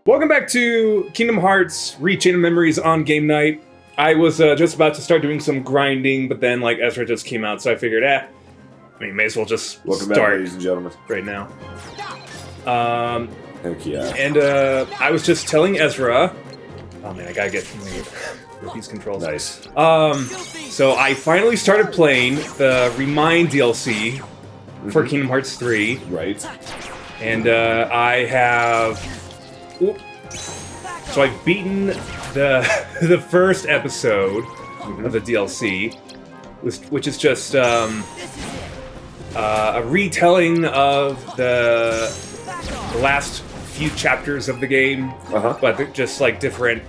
Welcome back to Kingdom Hearts Rechain of Memories on game night. I was just about to start doing some grinding, but then like Ezra just came out, so I figured, may as well just Welcome start back, ladies and gentlemen. right now. Heck yeah. And I was just telling Ezra, oh man, I gotta get familiar with these controls. Nice. So I finally started playing the Remind DLC for Kingdom Hearts 3. Right. And I have... So I've beaten the first episode of the DLC, which is just a retelling of the last few chapters of the game, but they're just like different.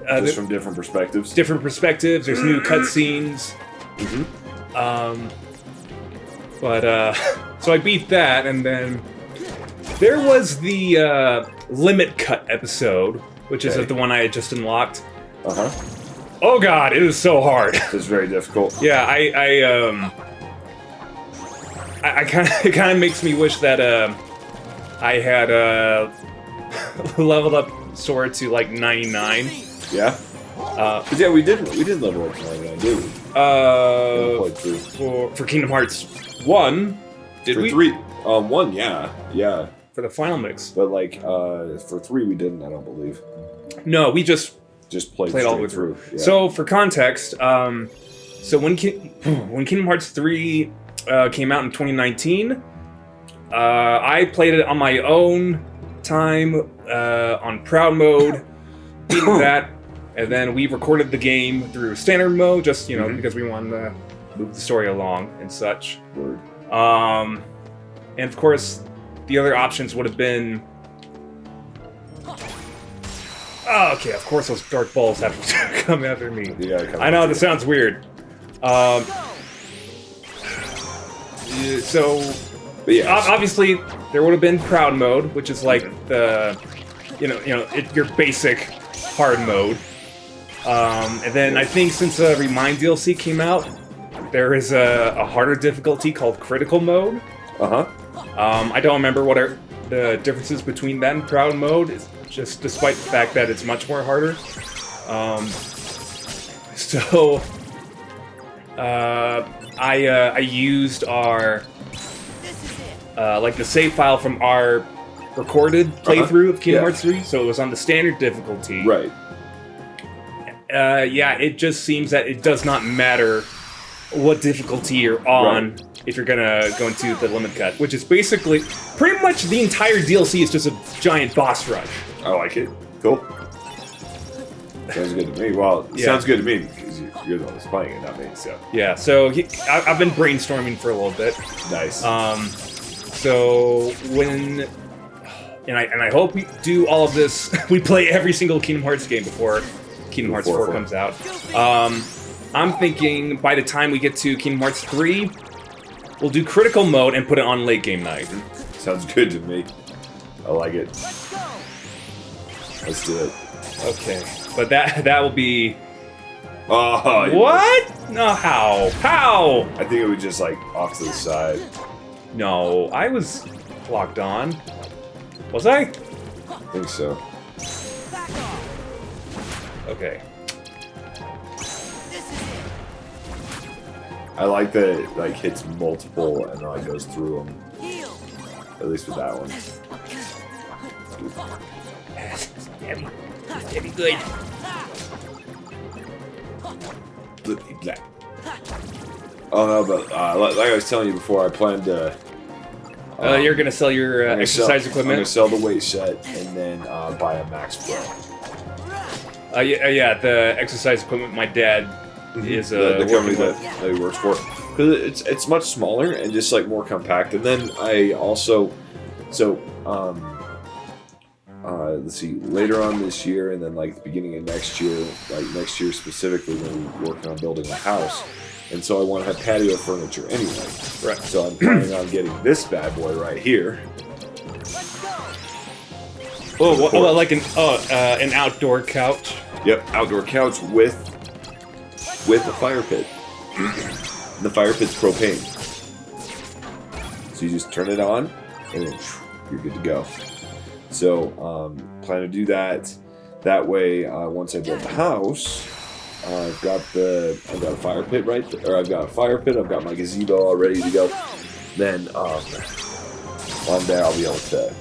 Just from different perspectives. Different perspectives. There's new cutscenes. So I beat that, and then there was the Limit Cut episode, which is the one I had just unlocked. Oh god, it is so hard. It's very difficult. Yeah, I kind of, it kind of makes me wish that I had leveled up Sora to like 99. Yeah. But yeah, we did level up to 99, did we? For Kingdom Hearts 1, did we? For 3, 1, yeah. For the final mix. But like, for 3 we didn't, I don't believe. No, we just played all the way through. Yeah. So for context, so when Kingdom Hearts 3 came out in 2019, I played it on my own time on Proud Mode, beating that, and then we recorded the game through standard mode, just because we wanted to move the story along and such. Word. And of course, the other options would have been. Oh, okay, of course those dark balls have to come after me. I know, this sounds weird. So, but yeah, obviously, there would have been Proud Mode, which is like the, your basic hard mode. And then I think since the Remind DLC came out, there is a harder difficulty called Critical Mode. I don't remember what are the differences between that and Proud Mode. It's just despite the fact that it's much more harder. I used our the save file from our recorded playthrough of Kingdom Hearts 3, so it was on the standard difficulty. Right. It just seems that it does not matter what difficulty you're on if you're gonna go into the Limit Cut, which is basically pretty much the entire DLC is just a giant boss rush. I like it. Cool. Sounds good to me. Well, it sounds good to me because you're the one who's playing it, not me. So yeah. So I've been brainstorming for a little bit. Nice. So when I hope we do all of this. We play every single Kingdom Hearts game before Kingdom Hearts 4 comes out. I'm thinking by the time we get to Kingdom Hearts 3, we'll do Critical Mode and put it on late game night. Sounds good to me. I like it. Let's do it. Okay, but that will be. Oh. What? No, how? How? I think it was just like off to the side. No, I was locked on. Was I? I think so. Okay. I like that it like hits multiple and like goes through them. At least with that one. That'd be good. Oh no, but like I was telling you before, I planned to. You're gonna sell your exercise equipment. I'm gonna sell the weight set and then buy a Max Pro. Yeah, the exercise equipment. My dad is the company that he works for. Because it's much smaller and just like more compact. And then I also, let's see, later on this year and then like the beginning of next year, like next year specifically, when we're working on building a house. And so I want to have patio furniture anyway. Right. So I'm planning on getting this bad boy right here. Like an outdoor couch. Yep, outdoor couch with a fire pit. The fire pit's propane. So you just turn it on, and then you're good to go. So plan to do that. That way, once I build the house, I've got a fire pit right there, or I've got a fire pit. I've got my gazebo all ready to go. Then on there, I'll be able to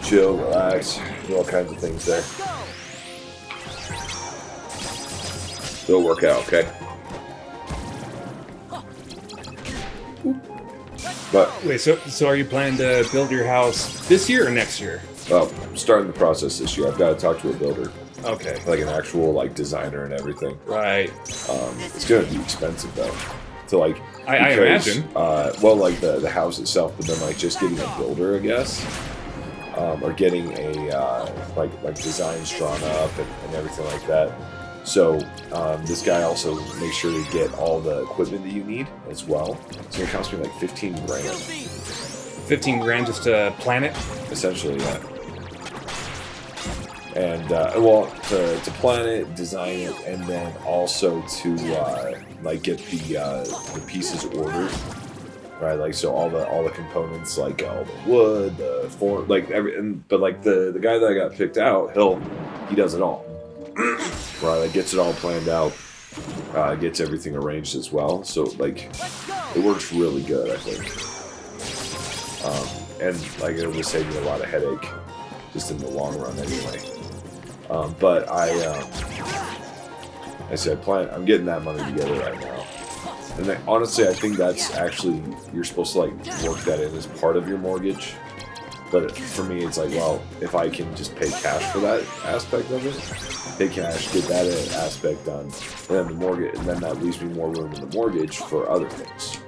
chill, relax, do all kinds of things there. It'll work out, okay? But Wait, so are you planning to build your house this year or next year? well, I'm starting the process this year. I've got to talk to a builder, Okay. like an actual like designer and everything. Right. It's gonna be expensive though. To like, I imagine. Well, like the house itself, but then like just getting a builder, I guess, or getting a like designs drawn up and everything like that. So this guy also makes sure to get all the equipment that you need as well. So it cost me like 15 grand. 15 grand just to plan it? Essentially, yeah. And well, to plan it, design it, and then also to like get the pieces ordered, right? Like so, all the components, like all the wood, the form, like but like the guy that I got picked out, he does it all, right? Like gets it all planned out, gets everything arranged as well. So like, it works really good, I think. And like it'll just save me a lot of headache, just in the long run, anyway. But I said, I'm getting that money together right now. And honestly, I think that's actually, you're supposed to like work that in as part of your mortgage. But for me, it's like, well, if I can just pay cash for that aspect of it, pay cash, get that aspect done, and then the mortgage, and then that leaves me more room in the mortgage for other things,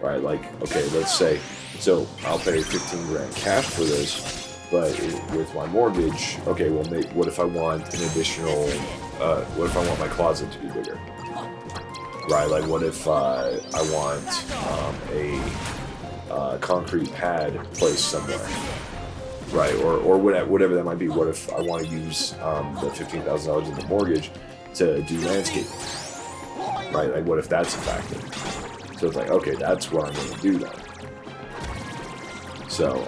right? Like, okay, let's say, so I'll pay 15 grand cash for this. But with my mortgage, okay, well, what if I want an additional, what if I want my closet to be bigger? Right, like what if I want a concrete pad placed somewhere? Right, or whatever that might be. What if I want to use the $15,000 in the mortgage to do landscaping? Right, like what if that's a factor? So it's like, okay, that's what I'm going to do then. So,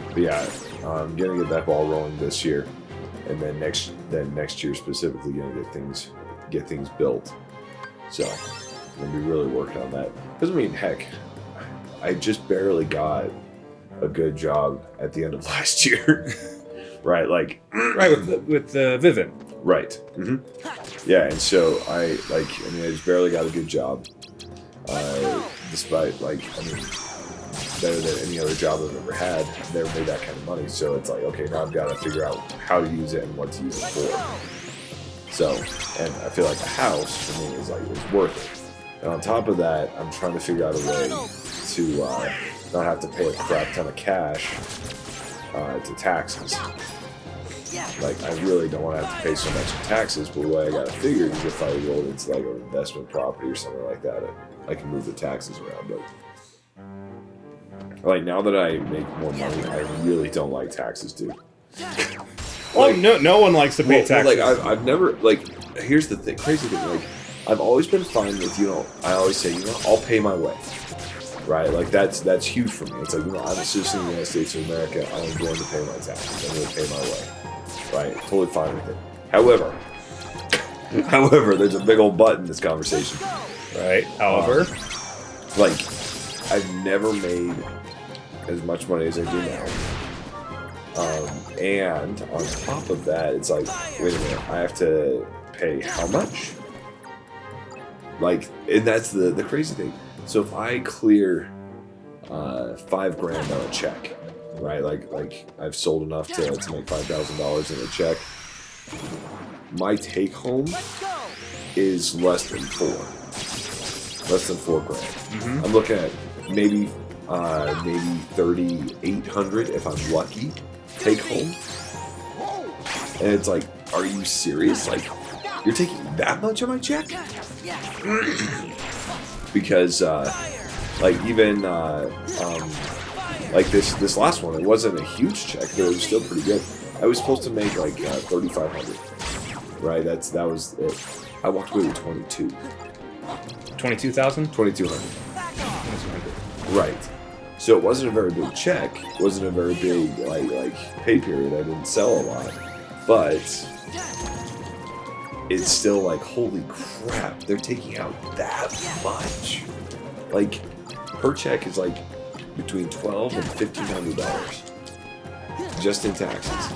but yeah, I'm gonna get that ball rolling this year, and then next year specifically gonna get things built. So I'm gonna be really working on that. Because I mean, heck, I just barely got a good job at the end of last year, right? Like, right with the Vivint. Right. Mm-hmm. Yeah, and so I just barely got a good job, despite better than any other job I've ever had. I've never made that kind of money. So it's like, okay, now I've got to figure out how to use it and what to use it for. So, and I feel like a house for me is worth it. And on top of that, I'm trying to figure out a way to not have to pay a crap ton of cash to taxes. Like, I really don't want to have to pay so much in taxes, but the way I got to figure is if I roll it into like an investment property or something like that, I can move the taxes around. But like, now that I make more money, I really don't like taxes, dude. Well, no one likes to pay taxes. Like, I've never, like, here's the thing, crazy thing, like, I've always been fine with, I always say, I'll pay my way, right? Like, that's huge for me. It's like, I'm a citizen of the United States of America, I'm going to pay my taxes, I'm going to pay my way, right? Totally fine with it. However, there's a big old but in this conversation. Right, however. Like, I've never made as much money as I do now. And on top of that, it's like, wait a minute, I have to pay how much? Like, and that's the crazy thing. So if I clear $5 grand on a check, right? Like I've sold enough to make $5,000 in a check. My take home is less than $4 grand. Mm-hmm. I'm looking at maybe 3,800 if I'm lucky, take home. And it's like, are you serious? Like, you're taking that much of my check? Because like, even like this last one, it wasn't a huge check, but it was still pretty good. I was supposed to make like 3,500, right? That was it. I walked away with 22. 22,000? 2,200. Right. So it wasn't a very big check. It wasn't a very big like pay period. I didn't sell a lot, but it's still like, holy crap! They're taking out that much. Like, her check is like between $1,200 and $1,500 just in taxes.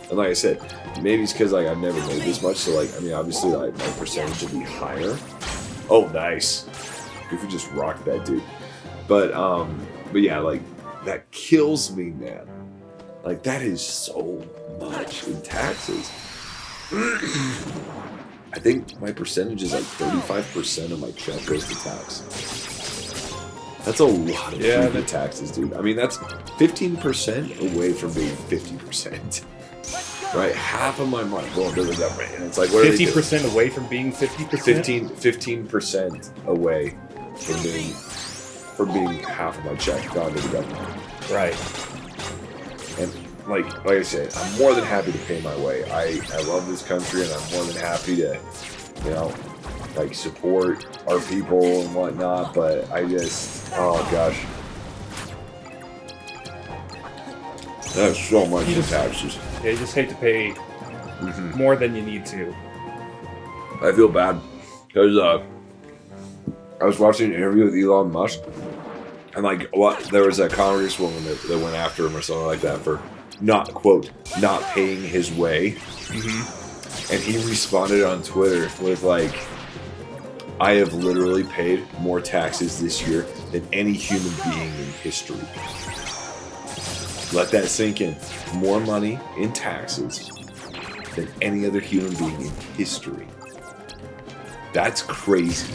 And like I said, maybe it's because like I've never made this much. So like, I mean, obviously like my percentage will be higher. Oh, nice! If we just rocked that dude. But yeah, like, that kills me, man. Like, that is so much in taxes. I think my percentage is like 35% of my check goes to tax. That's a lot of freaking taxes, dude. I mean, that's 15% away from being 50%. Right? Half of my money going to the government. And it's like, what 50% away from being 50%? 15% away from being half of my check gone to the government. Right. And like I said, I'm more than happy to pay my way. I love this country, and I'm more than happy to, you know, like, support our people and whatnot, but I just, oh gosh. That's so much in taxes. Yeah, you just hate to pay more than you need to. I feel bad because I was watching an interview with Elon Musk, and like, there was a congresswoman that went after him or something like that for not paying his way, and he responded on Twitter with like, I have literally paid more taxes this year than any human being in history. Let that sink in. More money in taxes than any other human being in history. That's crazy.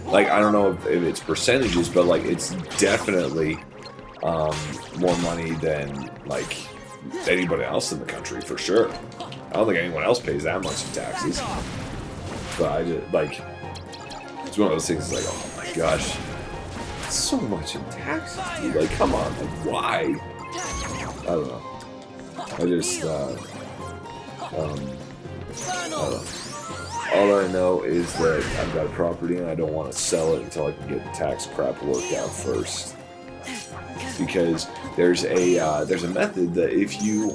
Like, I don't know if it's percentages, but like, it's definitely more money than like anybody else in the country, for sure. I don't think anyone else pays that much in taxes. But I just, like, it's one of those things like, oh my gosh, so much in taxes, dude. Like, come on, like, why? I don't know. I just, I don't know. All I know is that I've got a property and I don't want to sell it until I can get the tax crap worked out first. Because there's a method that if you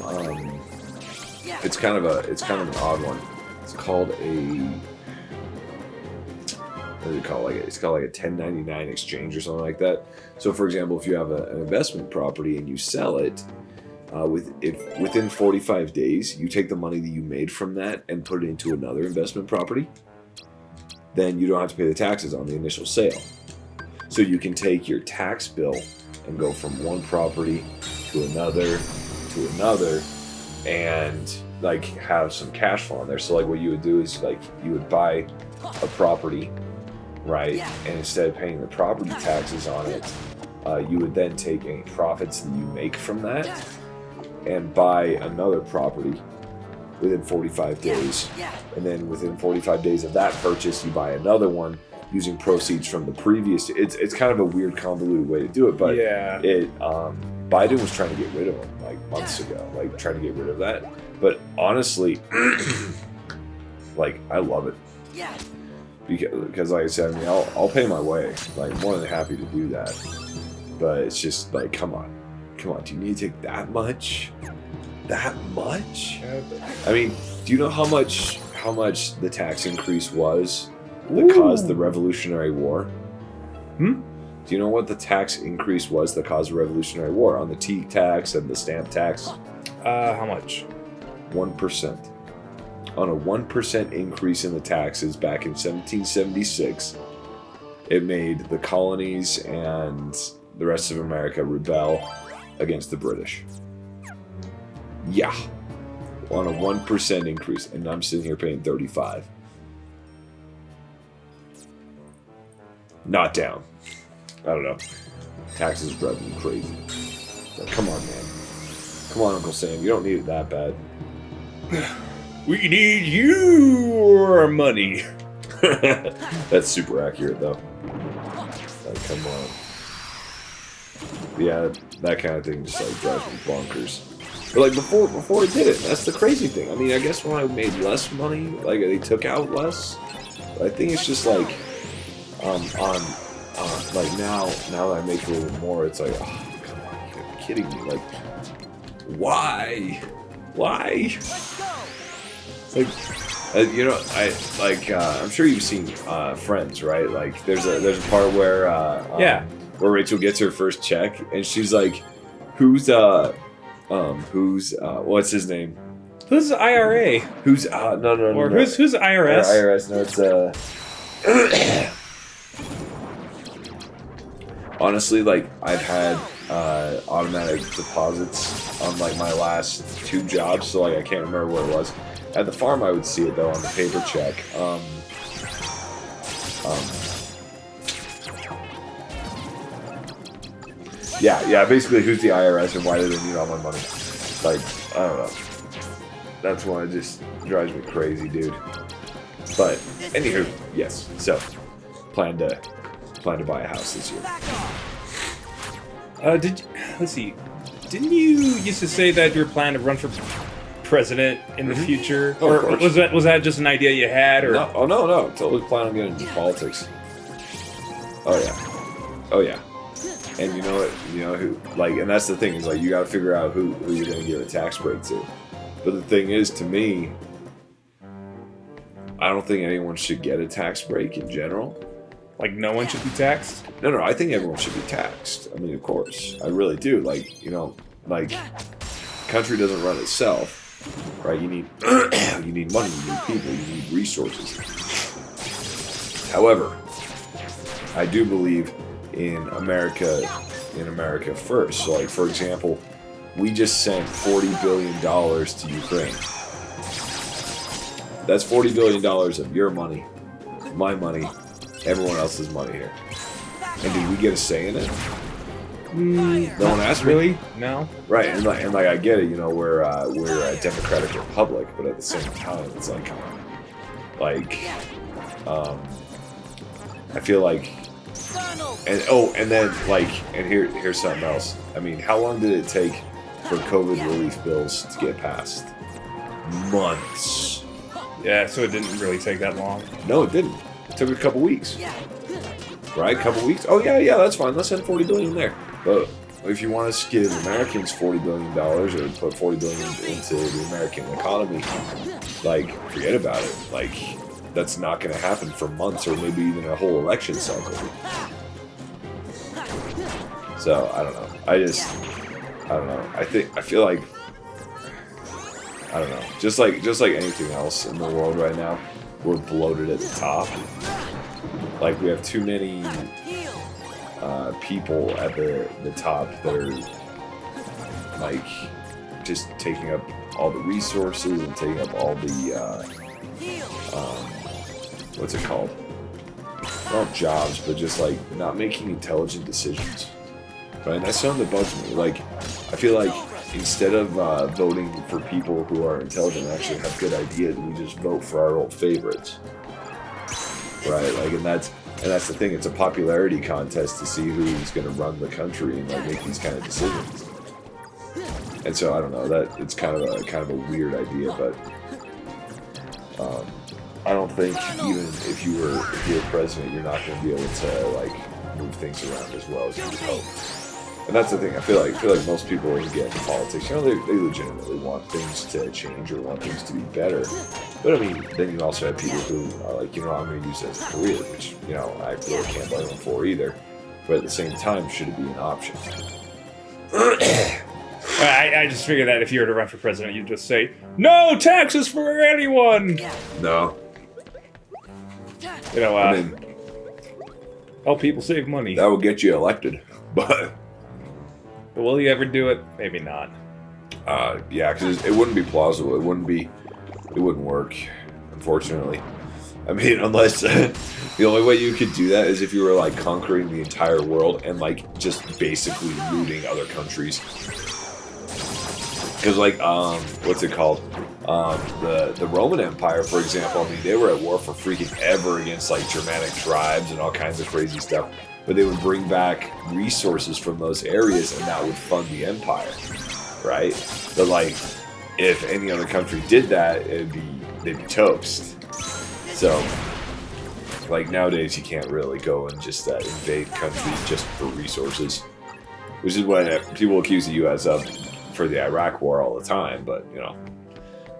it's kind of an odd one. It's called what do you call it? It's called like a 1099 exchange or something like that. So for example, if you have an investment property and you sell it, within 45 days, you take the money that you made from that and put it into another investment property, then you don't have to pay the taxes on the initial sale. So you can take your tax bill and go from one property to another, and like have some cash flow in there. So like what you would do is like you would buy a property, right? And instead of paying the property taxes on it, you would then take any profits that you make from that and buy another property within 45 days. And then within 45 days of that purchase, you buy another one using proceeds from the previous. It's kind of a weird, convoluted way to do it, but Biden was trying to get rid of them like months ago, like trying to get rid of that. But honestly, like, I love it. Because like I said, I mean, I'll pay my way. Like, more than happy to do that. But it's just like, come on, do you need to take that much? That much? I mean, do you know how much the tax increase was that caused the Revolutionary War? Do you know what the tax increase was that caused the Revolutionary War on the tea tax and the stamp tax? How much? 1%. On a 1% increase in the taxes back in 1776, it made the colonies and the rest of America rebel against the British. Yeah. On a 1% increase, and I'm sitting here paying 35. Not down. I don't know. Taxes are driving me crazy. But come on, man. Come on, Uncle Sam. You don't need it that bad. We need your money. That's super accurate, though. Like, come on. Yeah, that kind of thing just like drives me bonkers. But like before I did it, that's the crazy thing. I mean, I guess when I made less money, like they took out less. But I think it's just like on like now that I make a little bit more, it's like, oh, come on, you gotta be kidding me. Like, why? Like, you know, I'm sure you've seen Friends, right? Like, there's a part where where Rachel gets her first check, and she's like, who's what's his name? Who's IRA? Who's no. Or who's IRS? IRS, no, it's honestly, like, I've had automatic deposits on like my last 2 jobs, so like I can't remember what it was. At the farm, I would see it though on the paper check. Yeah. Basically, who's the IRS and why do they need all my money? Like, I don't know. That's one that just drives me crazy, dude. But anywho, yes. So, plan to buy a house this year. Let's see. Didn't you used to say that you were planning to run for president in the future? Oh, or was that just an idea you had? Or no, no. Totally plan on getting into politics. Oh yeah. And you know what? You know who? Like, and that's the thing is like you got to figure out who you're going to give a tax break to. But the thing is, to me, I don't think anyone should get a tax break in general. Like, no one should be taxed? No, I think everyone should be taxed. I mean, of course. I really do. Like, you know, like, country doesn't run itself, right? You need you need money, you need people, you need resources. However, I do believe in America first. So, like, for example, we just sent $40 billion to Ukraine. That's $40 billion of your money, my money, everyone else's money here. And did we get a say in it? No one asked me. Really? No. Right, and like I get it. You know, we're a democratic republic, but at the same time, it's like, I feel like, and then here's something else. I mean, how long did it take for COVID relief bills to get passed? Months. Yeah, so it didn't really take that long. No, it didn't. It took a couple weeks. Right? Couple weeks? Oh, yeah, that's fine. Let's send $40 billion there. But if you want to give Americans $40 billion or put $40 billion into the American economy, like, forget about it. Like, that's not going to happen for months or maybe even a whole election cycle. So, I don't know. I don't know. I feel like, I don't know. Just like anything else in the world right now, we're bloated at the top. Like, we have too many people at the top that are, like, just taking up all the resources and taking up all the, what's it called? Not jobs, but just, like, not making intelligent decisions. Right? And that's something that bugs me. Like, I feel like instead of voting for people who are intelligent and actually have good ideas, we just vote for our old favorites. Right? Like, and that's the thing. It's a popularity contest to see who's going to run the country and like make these kind of decisions. And so I don't know. That it's kind of a weird idea, but I don't think even if you're president, you're not going to be able to like move things around as well as you would hope. And that's the thing. I feel like most people who get into politics, you know, they legitimately want things to change or want things to be better. But I mean, then you also have people who are like, you know, I'm going to use it as a career, which, you know, I really can't blame them for either. But at the same time, should it be an option? I just figured that if you were to run for president, you'd just say, no taxes for anyone! No. You know, I mean, help people save money. that will get you elected, but will you ever do it? Maybe not. yeah, because it wouldn't be plausible. It wouldn't work, unfortunately. I mean, unless the only way you could do that is if you were like conquering the entire world and like just basically looting other countries. Because like, what's it called? The Roman Empire, for example. I mean, they were at war for freaking ever against like Germanic tribes and all kinds of crazy stuff. But they would bring back resources from those areas, and that would fund the empire, right? But like, if any other country did that, they'd be toast. So, like nowadays you can't really go and just invade countries just for resources, which is what people accuse the U.S. of for the Iraq War all the time. But you know,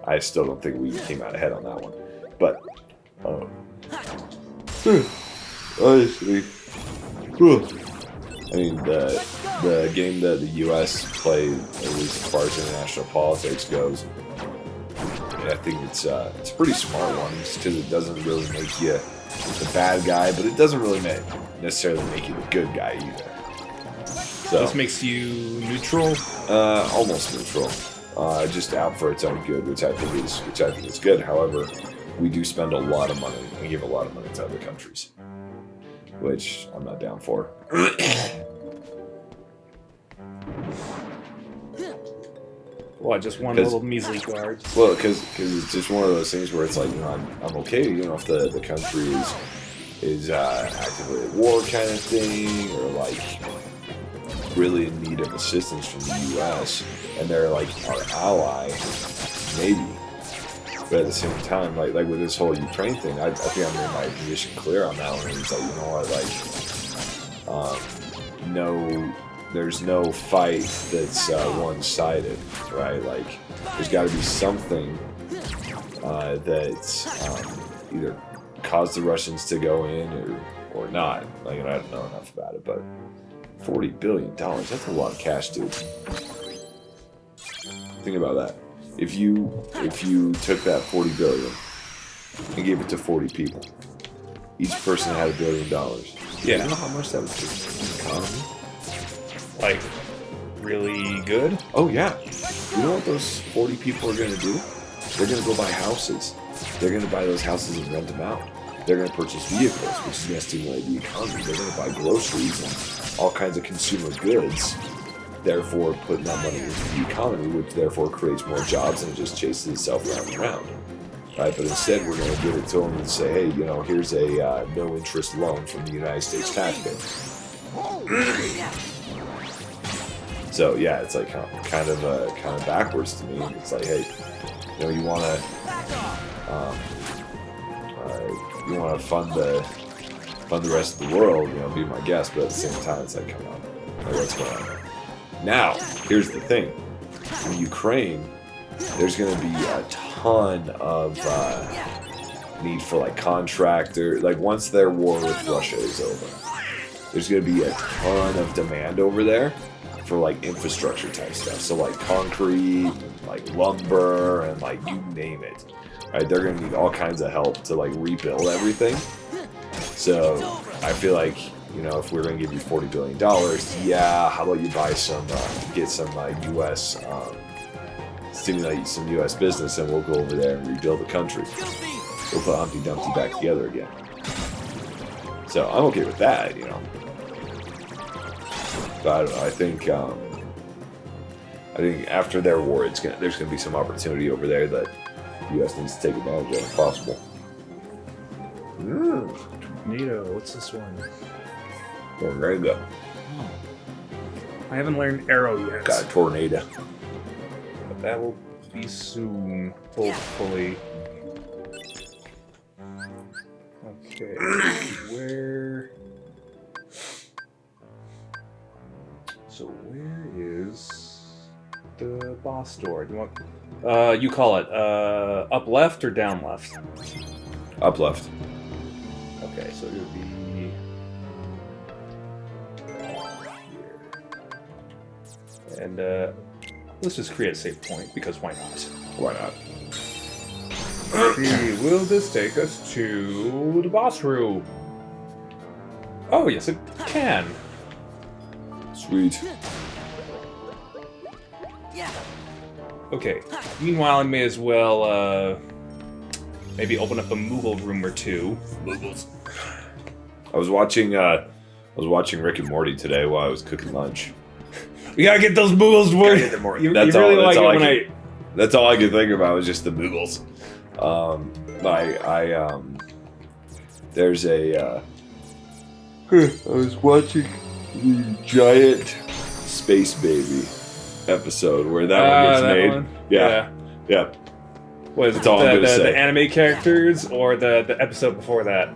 I still don't think we came out ahead on that one. But honestly, I mean the game that the U.S. played, at least as far as international politics goes, I think it's a pretty smart one, just because it doesn't really make you the bad guy, but it doesn't really necessarily make you the good guy either. So this makes you neutral. Almost neutral, just out for its own good, which I think is good. However, we do spend a lot of money and give a lot of money to other countries, which I'm not down for. What, just one little measly guard? Well, because it's just one of those things where it's like, you know, I'm okay, you know, if the country is actively at war kind of thing, or like really in need of assistance from the U.S. and they're like our ally, maybe. But at the same time, like with this whole Ukraine thing, I think I made my position clear on that one. It's like, you know what, like, no. There's no fight that's one-sided, right? Like, there's got to be something that either caused the Russians to go in or not. Like, I don't know enough about it, but $40 billion, that's a lot of cash, dude. Think about that. If you took that $40 billion and gave it to 40 people, each person had $1 billion. Yeah. You know how much that would do to the economy? Like, really good? Oh, yeah. You know what those 40 people are going to do? They're going to go buy houses. They're going to buy those houses and rent them out. They're going to purchase vehicles, which is going to stimulate the economy. They're going to buy groceries and all kinds of consumer goods, therefore putting that money into the economy, which therefore creates more jobs and it just chases itself round and round. Right? But instead, we're going to give it to them and say, hey, you know, here's a no-interest loan from the United States taxpayer. So yeah, it's like kind of backwards to me. It's like, hey, you know, you want to fund the rest of the world, you know, be my guest, but at the same time, it's like, come on, like, what's going on? Now, here's the thing: in Ukraine, there's going to be a ton of need for like contractor. Like once their war with Russia is over, there's going to be a ton of demand over there for like infrastructure type stuff. So like concrete, like lumber, and like you name it. Right? They're gonna need all kinds of help to like rebuild everything. So I feel like, you know, if we're gonna give you $40 billion, yeah, how about you buy some, get some US, stimulate some US business, and we'll go over there and rebuild the country. We'll put Humpty Dumpty back together again. So I'm okay with that, you know. But I don't know. I think after their war, there's gonna be some opportunity over there that the U.S. needs to take advantage of if possible. Tornado. What's this one? Tornado. Oh. I haven't learned arrow yet. Got a tornado. But that will be soon, hopefully. Okay. Where? So where is the boss door? Do you want? You call it up left or down left? Up left. Okay, so it would be here. And let's just create a save point because why not? Why not? Will this take us to the boss room? Oh yes, it can. Sweet. Okay. Meanwhile, I may as well maybe open up a Moogle room or two. Moogles. I was watching Rick and Morty today while I was cooking lunch. We gotta get those Moogles to work. That's all I could think about was just the Moogles. There's a. I was watching the giant Space Baby episode where that one gets made. One? Yeah. Was That's all I'm gonna say. The anime characters or the episode before that?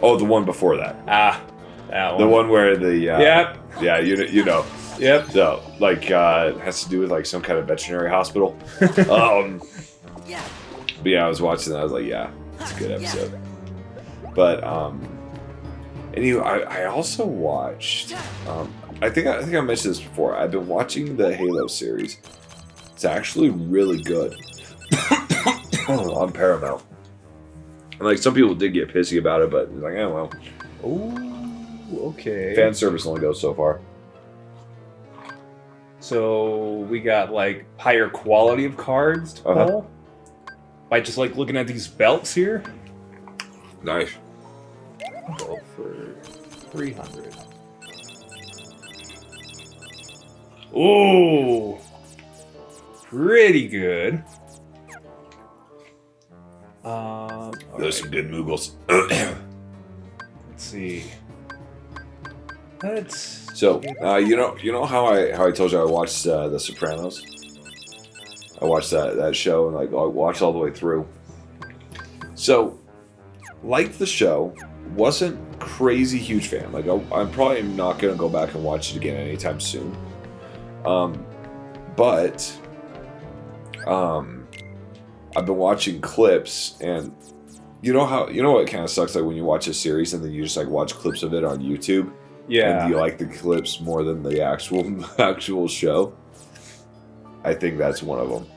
Oh, the one before that. Ah, that one. The one where the Yep. Yeah, you know. Yep. So like it has to do with like some kind of veterinary hospital. But yeah, I was watching that. I was like, yeah, it's a good episode. But anyway, I also watched. I think I mentioned this before. I've been watching the Halo series. It's actually really good on Paramount. And like some people did get pissy about it, but it's like, well. Oh, okay. Fan service only goes so far. So we got like higher quality of cards to pull by just like looking at these belts here. Nice. I'll go for 300. Ooh, pretty good. Those are some good Moogles. Let's see. So you know how I told you I watched The Sopranos. I watched that show and like I watched all the way through. So, liked the show, wasn't crazy huge fan. Like I'm probably not gonna go back and watch it again anytime soon. But I've been watching clips, and you know what kind of sucks, like when you watch a series and then you just like watch clips of it on YouTube. Yeah. And you like the clips more than the actual show. I think that's one of them.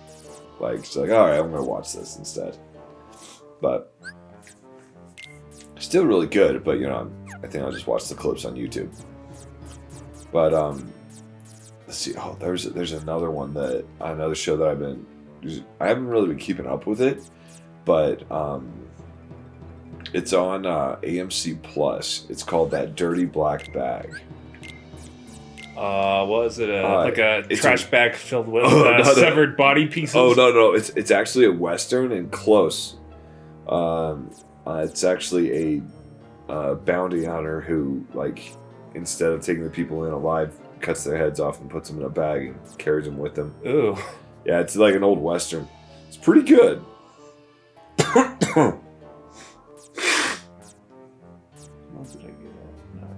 Like, it's like, all right, I'm gonna watch this instead. But still really good. But I think I'll just watch the clips on YouTube. But let's see. Oh, there's another one another show that I haven't really been keeping up with it, but it's on AMC Plus. It's called That Dirty Black Bag. Was it like a trash bag filled with no. severed body pieces? Oh no, it's actually a Western and close. It's actually a bounty hunter who, like, instead of taking the people in alive, cuts their heads off and puts them in a bag and carries them with him. Ooh. Yeah, it's like an old Western. It's pretty good. What did I get?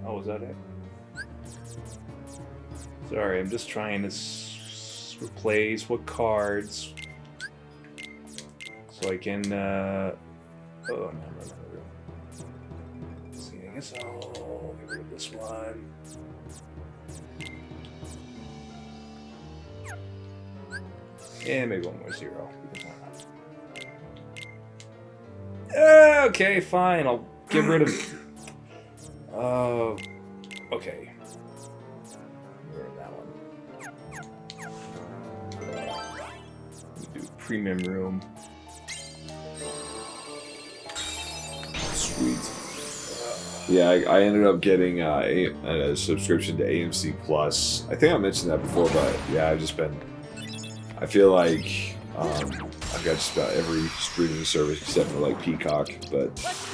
Oh, was that it? Sorry, I'm just trying to replace what cards so I can. Oh no. Let's see, I guess I'll get rid of this one. And maybe one more zero. Okay, fine. I'll get rid of. Okay. Get rid of that one. Do premium room. Sweet. Yeah, I ended up getting a subscription to AMC Plus. I think I mentioned that before, but yeah, I feel like I've got just about every streaming service except for like Peacock, but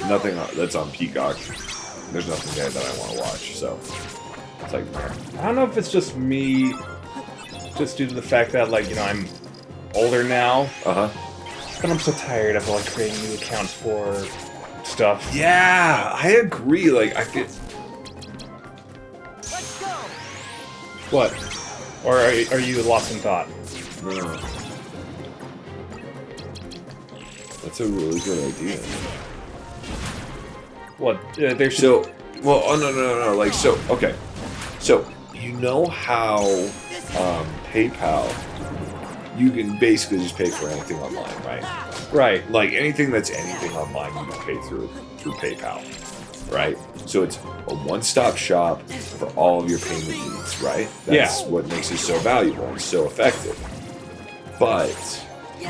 nothing that's on Peacock. There's nothing there that I want to watch, so it's like, I don't know if it's just me, just due to the fact that, like, I'm older now. But I'm so tired of like creating new accounts for stuff. Yeah, I agree. Like, I feel. Let's go. What? Or are you lost in thought? No. That's a really good idea. What? There's so. Well, oh no. Like, so okay. So you know how PayPal, you can basically just pay for anything online, right? Right. Like anything that's anything online, you can pay through PayPal, right? So it's a one-stop shop for all of your payment needs, right? That's what makes it so valuable and so effective. But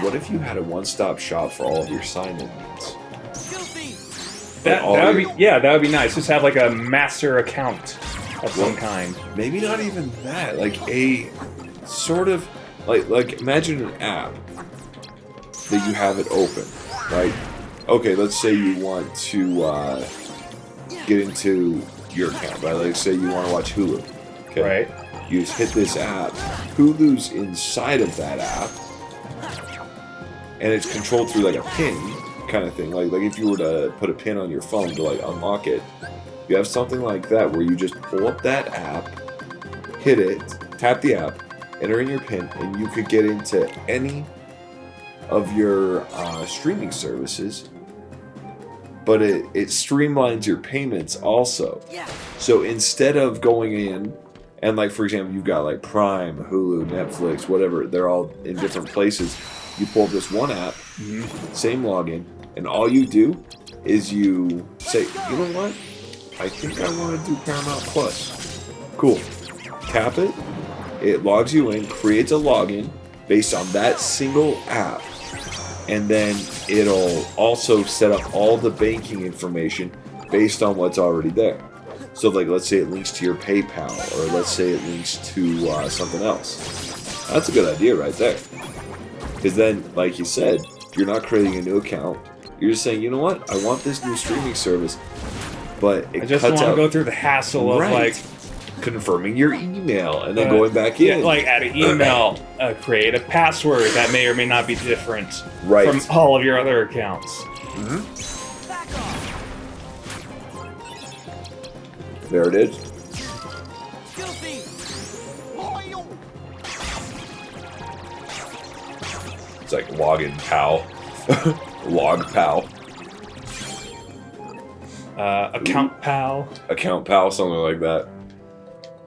what if you had a one-stop shop for all of your sign-in needs? That would be nice. Just have like a master account of some kind. Maybe not even that. Like a sort of like imagine an app that you have it open, right? Okay, let's say you want to get into your account, right? Like say you want to watch Hulu. Okay. Right. You just hit this app. Hulu's inside of that app, and it's controlled through like a pin. kind of thing. Like if you were to put a pin on your phone to like unlock it, you have something like that where you just pull up that app, hit it, tap the app, enter in your pin, and you could get into any of your streaming services. But it streamlines your payments also. So instead of going in and like, for example, you've got like Prime, Hulu, Netflix, whatever, they're all in different places. You pull up this one app, same login, and all you do is you say, you know what? I think I want to do Paramount Plus. Cool. Tap it. It logs you in, creates a login based on that single app. And then it'll also set up all the banking information based on what's already there. So like, let's say it links to your PayPal, or let's say it links to something else. That's a good idea right there. Because then, like you said, you're not creating a new account. You're just saying, you know what? I want this new streaming service, but it I just want cuts to go through the hassle of like confirming your email and then going back in. Yeah, like add an email, create a password that may or may not be different from all of your other accounts. There it is. It's like login pal. Log pal. Account pal. Account pal, something like that.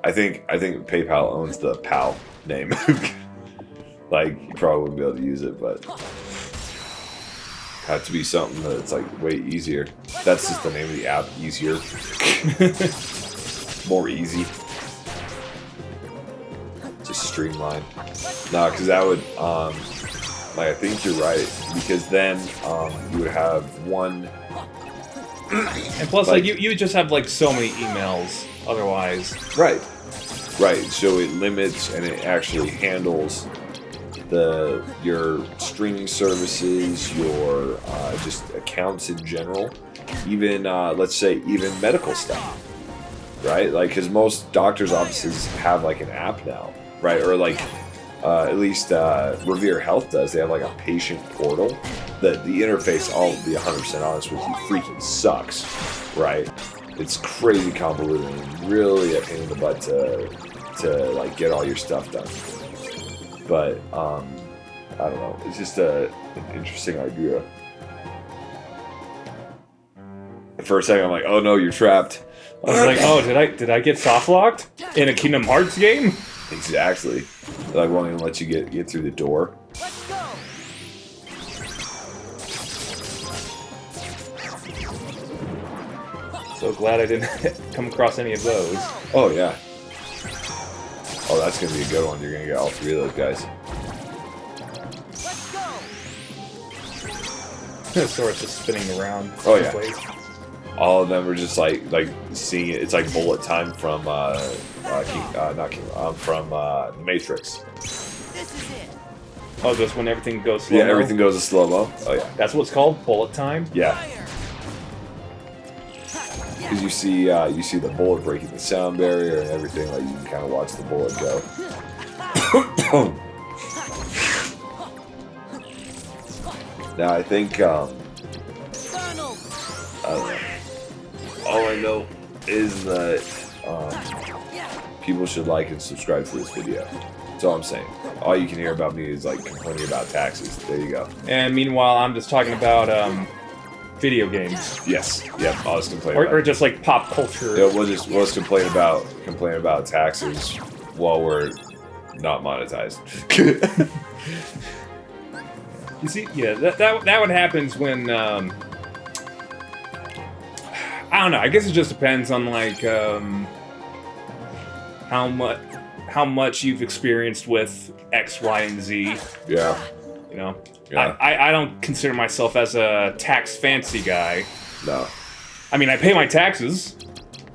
I think PayPal owns the pal name. Like, you probably wouldn't be able to use it, but have to be something that's like way easier. That's just the name of the app. Easier. More easy. Just streamline. No, because that would like, I think you're right, because then you would have one. And plus, like you just have like so many emails otherwise. Right. So it limits and it actually handles your streaming services, your just accounts in general, even let's say even medical stuff, right? Like, because most doctors' offices have like an app now, right? Or like at least Revere Health does. They have like a patient portal. The interface, I'll be 100% honest with you, freaking sucks, right? It's crazy convoluted and really a pain in the butt to like get all your stuff done. But I don't know. It's just an interesting idea. For a second, I'm like, oh no, you're trapped. I was like, oh, did I get soft locked in a Kingdom Hearts game? Exactly. Like, won't even let you get through the door. Let's go. So glad I didn't come across any of those. Oh yeah. Oh, that's gonna be a good one. You're gonna get all three of those guys. Sora's just spinning around. Oh yeah. Place. All of them are just like seeing it. It's like bullet time from from Matrix. This is it. Oh, just when everything goes slow. Yeah, everything goes to slow mo. Oh yeah. That's what it's called, bullet time. Yeah. Because you see the bullet breaking the sound barrier and everything. Like, you can kind of watch the bullet go. Now I think I don't know. All I know is that people should like and subscribe to this video. That's all I'm saying. All you can hear about me is like complaining about taxes. There you go. And meanwhile, I'm just talking about video games. Yes. Yep. I'll just complain. Or just like pop culture. Yeah, we'll just complain about taxes while we're not monetized. You see, yeah, that what happens when I don't know. I guess it just depends on like how much you've experienced with X, Y, and Z. Yeah. You know, Yeah. I don't consider myself as a tax fancy guy. No. I mean, I pay my taxes.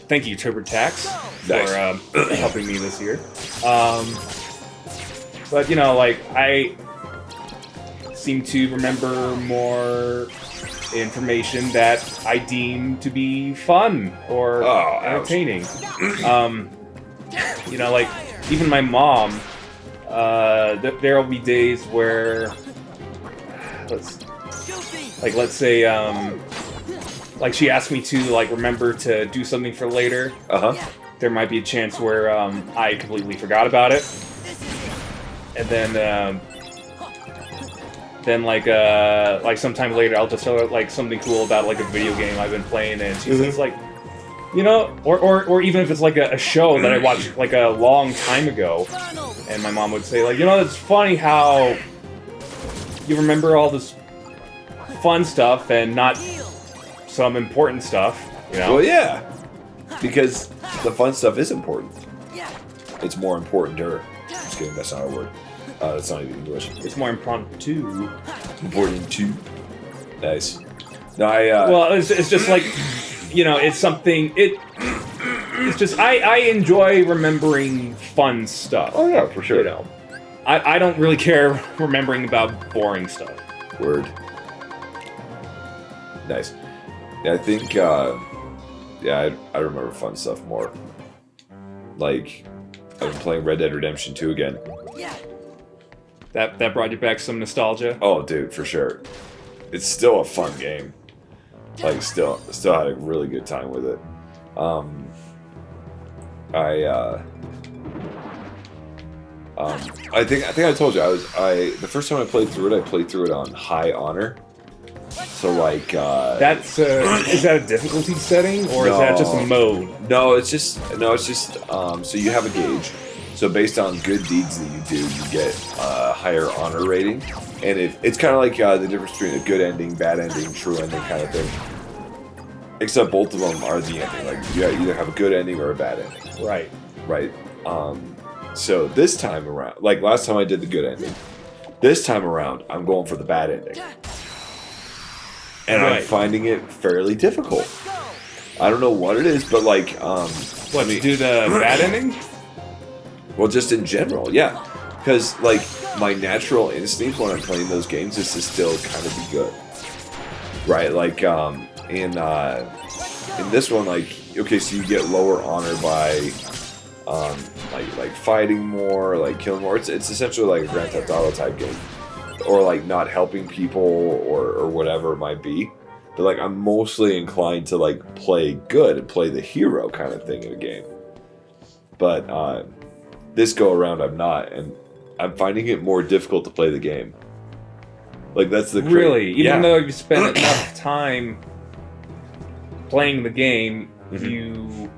Thank you, TurboTax, Nice. for helping me this year. But you know, like I seem to remember more information that I deem to be fun or entertaining. You know, like even my mom. There will be days where like let's say like she asked me to like remember to do something for later. There might be a chance where I completely forgot about it, and then like sometime later I'll just tell her like something cool about like a video game I've been playing, and she says like, you know, or even if it's like a show that I watched like a long time ago, and my mom would say like, you know, it's funny how you remember all this fun stuff and not some important stuff, you know? Well, yeah, because the fun stuff is important. It's more important to her. Just kidding, that's not a word. That's not even English. It's more important too. Important too. Nice. No, well, it's just like, you know, it's something. It's just I enjoy remembering fun stuff. Oh yeah, for sure. You know, I don't really care remembering about boring stuff. Word. Nice. Yeah, I think. Yeah, I remember fun stuff more. Like, I've been playing Red Dead Redemption 2 again. That brought you back some nostalgia? Oh, dude, for sure. It's still a fun game. Like, still had a really good time with it. I think I told you the first time I played through it on high honor. So like that's is that a difficulty setting or is that just a mode? No, it's just so you have a gauge. So based on good deeds that you do, you get a higher honor rating, and if it's kind of like the difference between a good ending, bad ending, true ending kind of thing. Except both of them are the ending. Like you either have a good ending or a bad ending. Right. Right. So this time around, like last time I did the good ending, this time around I'm going for the bad ending. And I'm finding it fairly difficult. I don't know what it is, but like, what, to do the bad ending? Well, just in general, yeah. Because like my natural instinct when I'm playing those games is to still kind of be good, right? Like in this one, like okay, so you get lower honor by like fighting more, like killing more. It's essentially like a Grand Theft Auto type game. Or like not helping people or whatever it might be. But like I'm mostly inclined to like play good and play the hero kind of thing in a game. But this go around I'm not, and I'm finding it more difficult to play the game. Like that's the really, even though you spent enough time playing the game, you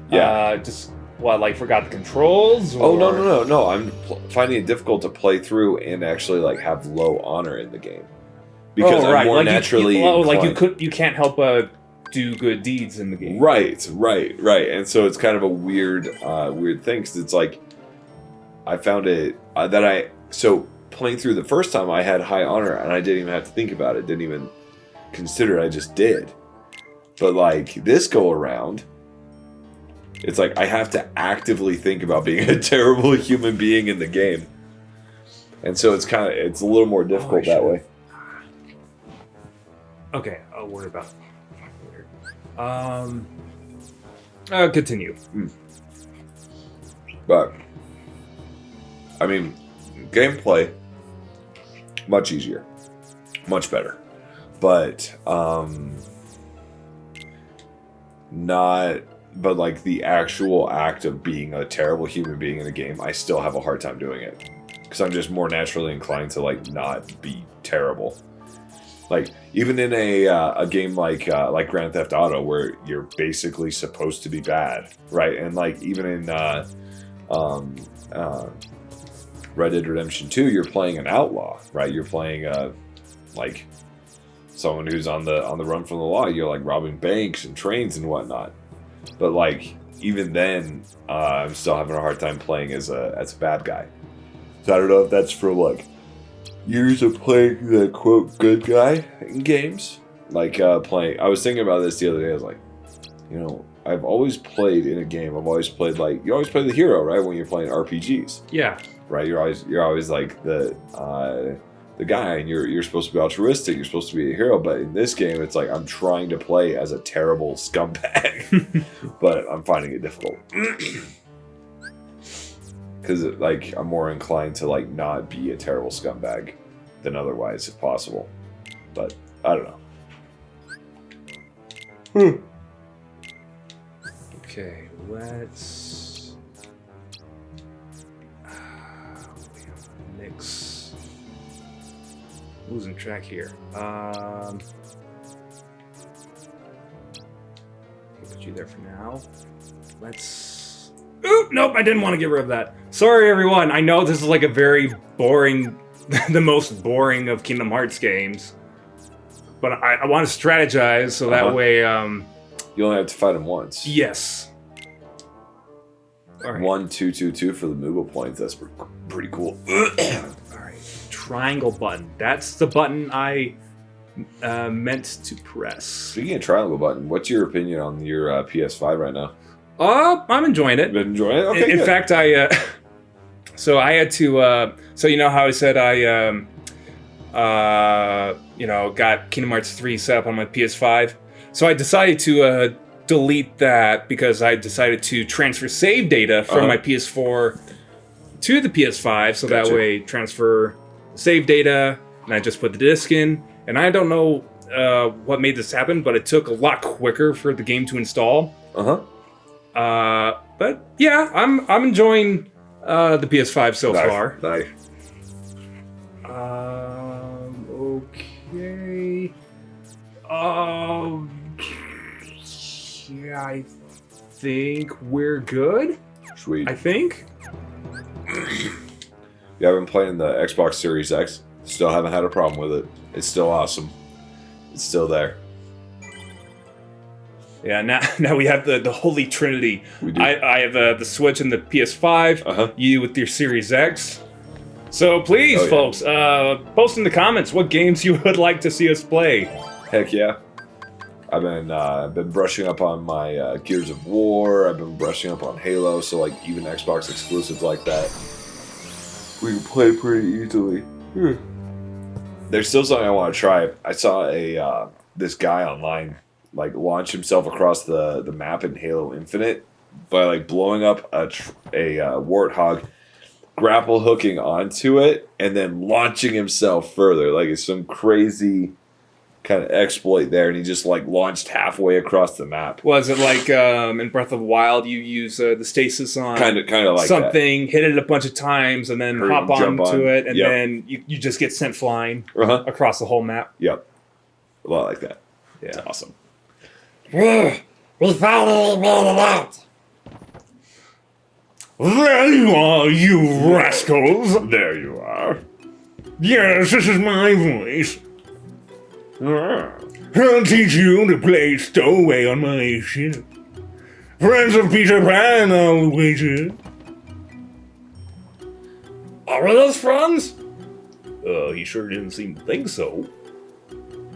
just like forgot the controls? Or? Oh no! I'm finding it difficult to play through and actually like have low honor in the game because I'm more like naturally you can't help but do good deeds in the game. Right. And so it's kind of a weird thing because it's like I found it so playing through the first time I had high honor and I didn't even have to think about it, didn't even consider it, I just did. But like this go around. It's like I have to actively think about being a terrible human being in the game. And so it's a little more difficult that way. Okay, I'll worry about it later. Continue. But I mean, gameplay much easier. Much better. But But like the actual act of being a terrible human being in a game, I still have a hard time doing it because I'm just more naturally inclined to like not be terrible. Like even in a game like Grand Theft Auto, where you're basically supposed to be bad, right? And like even in Red Dead Redemption 2, you're playing an outlaw, right? You're playing like someone who's on the run from the law. You're like robbing banks and trains and whatnot. But like even then, I'm still having a hard time playing as a bad guy. So I don't know if that's from like years of playing the quote good guy in games. Like playing. I was thinking about this the other day. I was like, you know, I've always played in a game. I've always played like you always play the hero, right? When you're playing RPGs. Yeah. Right. You're always like the guy, and you're supposed to be altruistic, you're supposed to be a hero, but in this game it's like I'm trying to play as a terrible scumbag. But I'm finding it difficult because like I'm more inclined to like not be a terrible scumbag than otherwise if possible. but I don't know. Okay, let's mix. Losing track here. Put you there for now. Let's. Oop! Nope, I didn't want to get rid of that. Sorry, everyone. I know this is like a very boring, the most boring of Kingdom Hearts games, but I want to strategize so that way. You only have to fight him once. Yes. All right. 1, 2, 2, 2 for the Moogle points. That's pretty cool. All right. Triangle button. That's the button I meant to press. Speaking of triangle button, what's your opinion on your PS5 right now? I'm enjoying it. Been enjoying it? Okay, in fact, so I had to, so you know how I said I, got Kingdom Hearts 3 set up on my PS5? So I decided to delete that because I decided to transfer save data from my PS4 to the PS5, so that way transfer save data, and I just put the disc in, and I don't know what made this happen, but it took a lot quicker for the game to install. But yeah, I'm enjoying the PS5 so far. Nice. Okay. Yeah, I think we're good. Sweet. I think. Yeah, I've been playing the Xbox Series X. Still haven't had a problem with it. It's still awesome. It's still there. Yeah, now we have the Holy Trinity. We do. I have the Switch and the PS5. You with your Series X. So please, folks, post in the comments what games you would like to see us play. Heck yeah. I've been brushing up on my Gears of War. I've been brushing up on Halo. So like even Xbox exclusives like that, we can play pretty easily. There's still something I want to try. I saw this guy online like launch himself across the map in Halo Infinite by like blowing up a warthog, grapple hooking onto it, and then launching himself further. Like it's some crazy kind of exploit there, and he just like launched halfway across the map. Was it like in Breath of the Wild? You use the stasis on kind of like something, hit it a bunch of times, and then hop onto it, and then you just get sent flying across the whole map. Yep, a lot like that. Yeah, it's awesome. We finally made it out. There you are, you rascals! There you are. Yes, this is my voice. I'll teach you to play stowaway on my ship. Friends of Peter Pan, I'll wager. Are we those friends? He sure didn't seem to think so.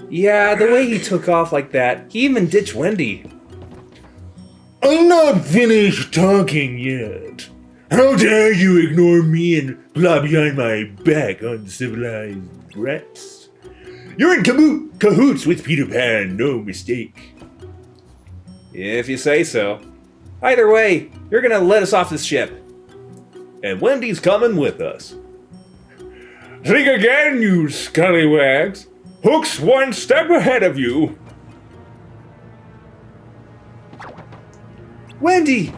Yeah, the way he took off like that, he even ditched Wendy. I'm not finished talking yet. How dare you ignore me and fly behind my back, uncivilized rats? You're in cahoots with Peter Pan, no mistake. If you say so. Either way, you're gonna let us off this ship. And Wendy's coming with us. Think again, you scallywags. Hook's one step ahead of you. Wendy!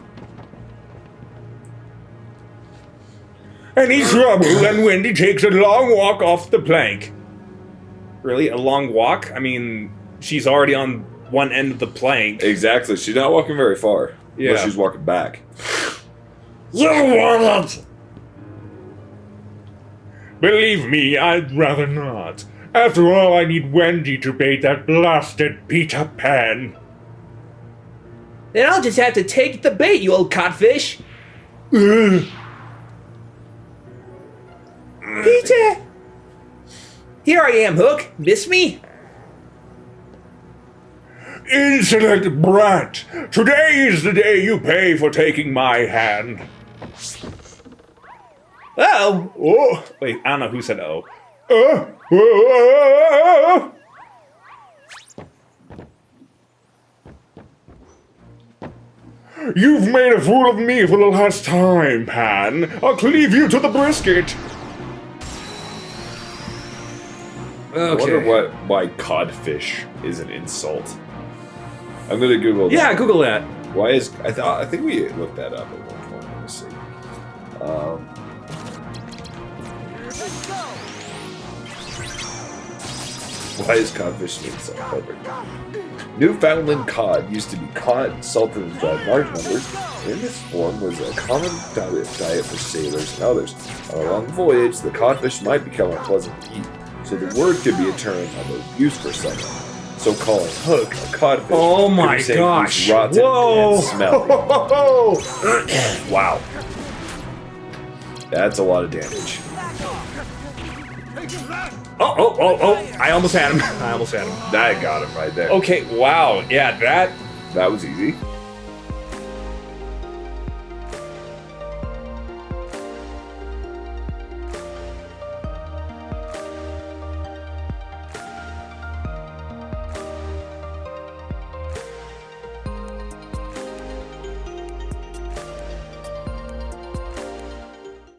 Any trouble, and Wendy takes a long walk off the plank. Really? A long walk? I mean, she's already on one end of the plank. Exactly. She's not walking very far. Yeah. Unless she's walking back. You want it! Believe me, I'd rather not. After all, I need Wendy to bait that blasted Peter Pan. Then I'll just have to take the bait, you old codfish. Peter! Here I am, Hook. Miss me? Insolent brat! Today is the day you pay for taking my hand. Oh! Oh! Wait, I don't know who said oh. You've made a fool of me for the last time, Pan. I'll cleave you to the brisket. I wonder why codfish is an insult. I'm gonna Google that. Yeah, Google that. Why is I think we looked that up at one point. Let me see. Why is codfish an insult? Perfect. Newfoundland cod used to be caught, salted in large numbers, and in this form was a common diet for sailors and others. On a long voyage, the codfish might become unpleasant to eat, so the word could be a term of abuse for someone. So calling Hook a codfish. Oh my could be saying gosh! he's rotten Whoa! and smelly. Wow. That's a lot of damage. Oh! I almost had him. That got him right there. Okay, wow. Yeah, That was easy.